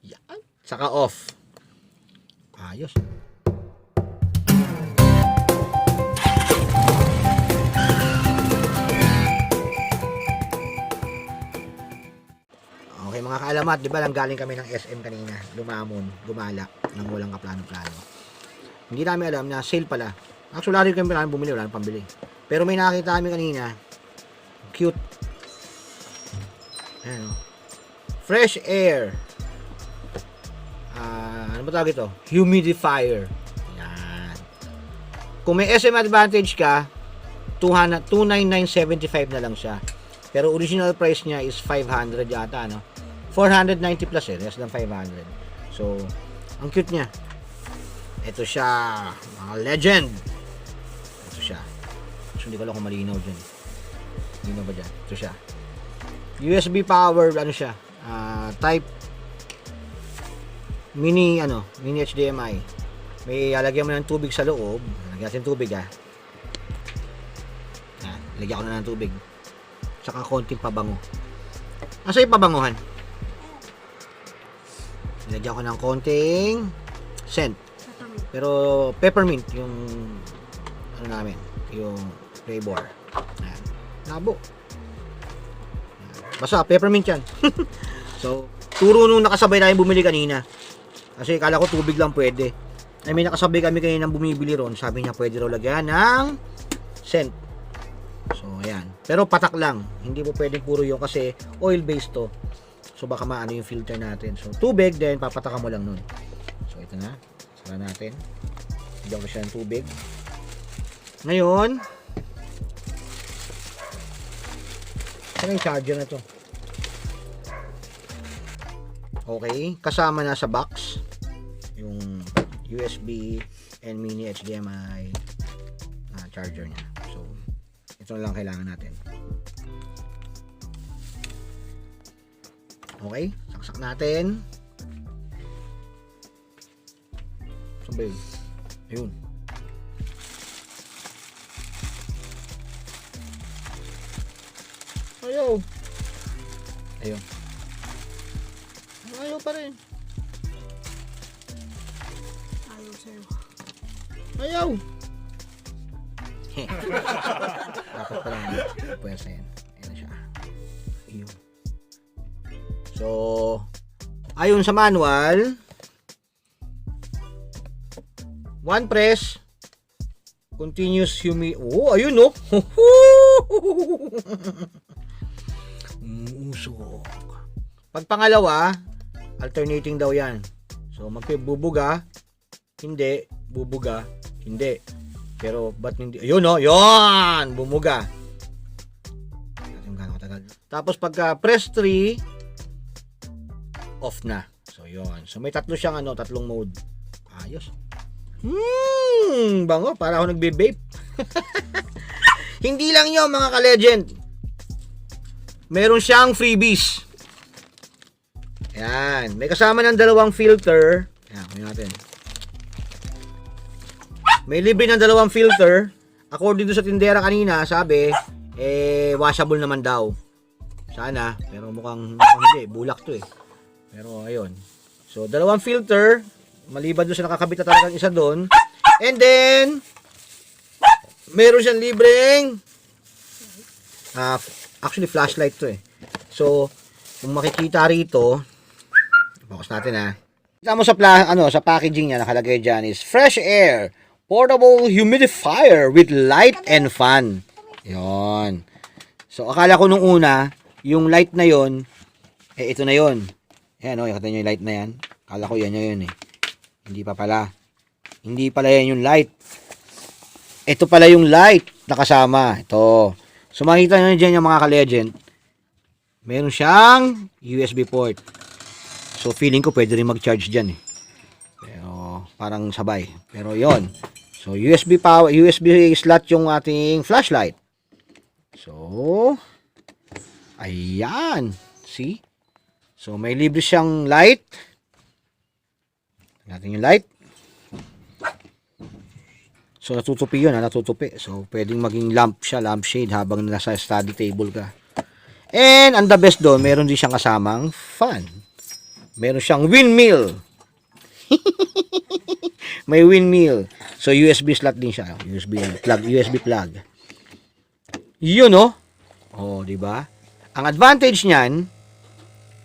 Yan. Saka off. Ayos. Okay mga kaalamat, di ba lang galing kami ng SM kanina, lumamon, gumala, nang walang kaplano-plano. Hindi namin alam na sale pala. Actually, wala rin kami namin bumili, wala rin pambili. Pero may nakita kami kanina, cute. Ayan, fresh air. Ano ba tawag ito? Humidifier. Yan. Kung may SM Advantage ka, 299.75 na lang siya. Pero original price niya is 500 yata, no? 490 plus less than 500. So, ang cute niya. Ito siya, mga legend. Ito siya. So, hindi ko alam kung malinaw dyan. Malinaw ba dyan? Ito siya. USB power, ano siya? Type mini HDMI. May lalagyan mo ng tubig sa loob. Lagyan natin tubig, Yan, lagyan ko na ng tubig. Tsaka konting pabango. Asa yung pabanguhan? Nilagyan ko ng konting scent. Pero peppermint yung ano namin, yung flavor. Ayan. Labo. Basta peppermint yan. So, turo nung nakasabay namin bumili kanina. Kasi kala ko tubig lang pwede. I mean, nakasabay kami kanina nang bumibili ron. Sabi niya pwede raw lagyan ng scent. So, ayan. Pero patak lang. Hindi mo pwedeng puro yung kasi oil-based to. So, baka maano yung filter natin. So, tubig, then papatakan mo lang nun. So, ito na. Sara natin. Bigyan ko siya ng tubig. Ngayon, saan yung charger na to? Okay. Kasama na sa box yung USB and mini HDMI charger niya. So, ito na lang kailangan natin. Okay, saksak natin. Saan ba yun? Ayun. Ayaw. Ayun. Ayaw pa rin. Ayaw sa'yo. Ayaw. Dapat pa lang pwesa yan. Ayan siya. Ayun. So, ayon sa manual, one press, continuous oh, ayun no. Usok. Pag pangalawa, alternating daw yan. So, magbubuga, hindi, bubuga, hindi. Pero, ba't hindi? Ayun no, yun! Bumuga. Natin gano'ng katagal. Tapos, pagka press 3, off na. So, yun. So, may tatlo siyang tatlong mode. Ayos. Bango. Para ako nagbe-vape. Hindi lang yun, mga ka-legend. Meron siyang freebies. Yan. May kasama ng dalawang filter. Yan, kunin natin. May libre ng dalawang filter. According to sa tindera kanina, sabi, washable naman daw. Sana. Pero mukhang hindi. Bulak to eh. Pero ayun. So, dalawang filter. Maliban doon sa nakakabit na talagang isa doon. And then, meron siyang libreng actually flashlight to eh. So, kung makikita rito, focus natin kita mo sa packaging niya nakalagay diyan is fresh air portable humidifier with light and fan. 'Yon. So, akala ko nung una, yung light na 'yon ito na 'yon. Ayan nakita niyo yung light na 'yan. Akala ko yan eh. Hindi pa pala. Hindi pala yan yung light. Ito pala yung light na kasama. Ito. So, makikita nyo dyan yung mga ka-legend. Meron siyang USB port. So, feeling ko pwede rin mag-charge dyan eh. Pero, parang sabay. Pero, yon. So, USB slot yung ating flashlight. So, ayan. See? So, may libre siyang light. Natin yung light. So, natutupi yun, natutupi. So, pwedeng maging lamp siya, lampshade habang nasa study table ka. And, ang the best doon, meron din siyang kasamang fan. Meron siyang windmill. May windmill. So, USB slot din siya. USB plug. Yun, oh. Oh, di ba? Ang advantage niyan,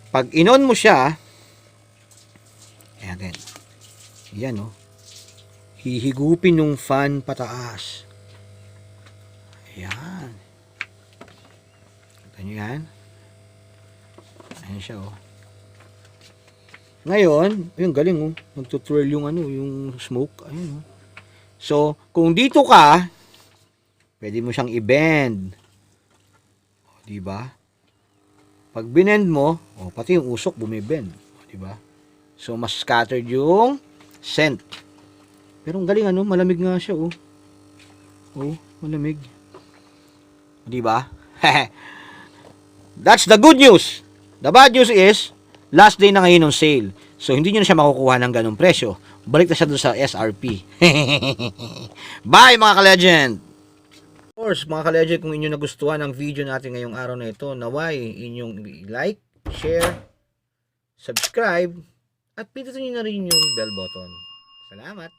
pag inon mo siya, ayan, yan, oh. Hihigupin yung fan pataas. Ayan. Kita nyo yan? Ayan siya, oh. Ngayon, yung galing, oh. Nagtutwirl yung yung smoke. Ayun, oh. So, kung dito ka, pwede mo siyang i-bend. O, diba? Pag binend mo, pati yung usok bumibend. O, diba? So, mas scattered yung scent. Pero ang galing, malamig nga siya, oh. Oh, malamig. Diba? That's the good news. The bad news is, last day na ngayon ng sale. So, hindi nyo na siya makukuha ng ganong presyo. Balik na siya doon sa SRP. Bye, mga ka-legend! Of course, mga ka-legend, kung inyo nagustuhan ang video natin ngayong araw na ito, naway inyong like, share, subscribe, at pindutin nyo na rin yung bell button. Salamat!